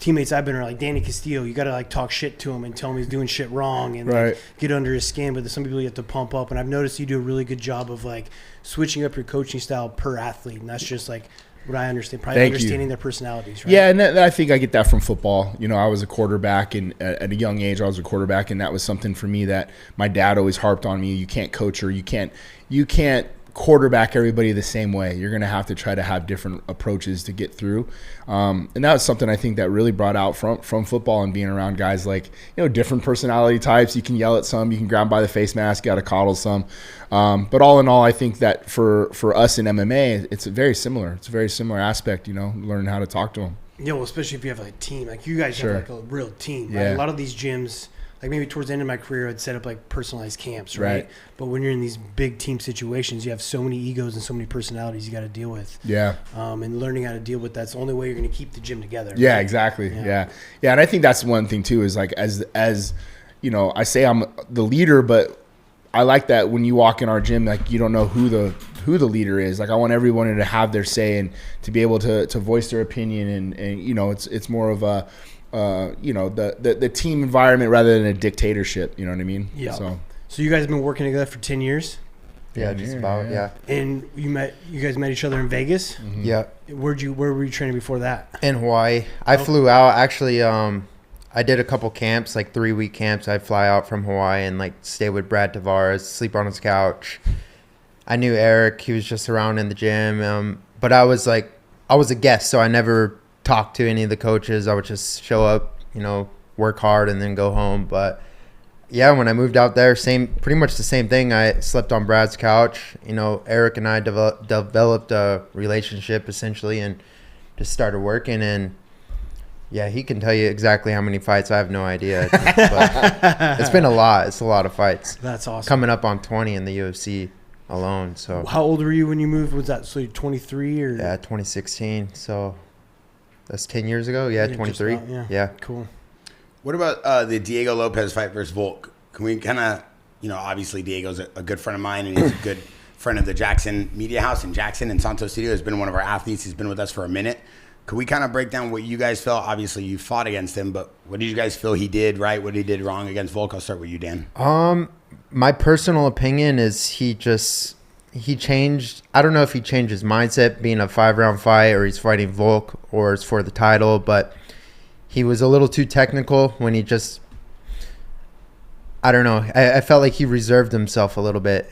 teammates I've been around, like Danny Castillo, you got to like talk shit to him and tell him he's doing shit wrong and like, get under his skin. But there's some people you have to pump up. And I've noticed you do a really good job of like switching up your coaching style per athlete. And that's just like what I understand, probably understanding their personalities, right? Yeah, and I think I get that from football. You know, I was a quarterback, and at a young age, I was a quarterback, and that was something for me that my dad always harped on me. You can't coach or you can't quarterback everybody the same way. You're going to have to try to have different approaches to get through. And that was something I think that really brought out from football and being around guys like, you know, different personality types. You can yell at some, you can grab them by the face mask, got to coddle some. But all in all, I think that for us in MMA, it's very similar. It's a very similar aspect, you know, learning how to talk to them. Yeah, well, especially if you have like a team. Like you guys have like a real team. Right? Yeah. A lot of these gyms, like maybe towards the end of my career, I'd set up like personalized camps, right? But when you're in these big team situations, you have so many egos and so many personalities you got to deal with. Yeah. And learning how to deal with that's the only way you're going to keep the gym together. Yeah, right? exactly. Yeah. And I think that's one thing too, is like as you know, I say I'm the leader, but I like that when you walk in our gym, like you don't know who the leader is. Like I want everyone to have their say and to be able to voice their opinion, and you know, it's more of a you know, the team environment rather than a dictatorship. You know what I mean? Yeah. So you guys have been working together for 10 years? Yeah, just about, yeah. And you guys met each other in Vegas? Mm-hmm. Yeah. Where were you training before that? In Hawaii. I flew out. Actually, I did a couple camps, like 3-week camps. I'd fly out from Hawaii and like stay with Brad Tavares, sleep on his couch. I knew Eric. He was just around in the gym. But I was a guest, so I never talk to any of the coaches. I would just show up, you know, work hard and then go home. But yeah, when I moved out there, pretty much the same thing. I slept on Brad's couch. You know, Eric and I developed a relationship essentially and just started working. And yeah, he can tell you exactly how many fights. I have no idea. But it's been a lot. It's a lot of fights. That's awesome. Coming up on 20 in the UFC alone. So how old were you when you moved? Was that so 23 or? Yeah, 2016. So that's 10 years ago. Yeah, 23. Yeah. Cool. What about the Diego Lopez fight versus Volk? Can we kind of, you know, obviously Diego's a good friend of mine, and he's a good friend of the JAXXON Media House in JAXXON and Santos Studio. Has been one of our athletes. He's been with us for a minute. Could we kind of break down what you guys felt? Obviously, you fought against him, but what did you guys feel he did right? What he did wrong against Volk? I'll start with you, Dan. My personal opinion is he changed. I don't know if he changed his mindset being a 5-round fight or he's fighting Volk or it's for the title, but he was a little too technical when he just, I don't know. I felt like he reserved himself a little bit.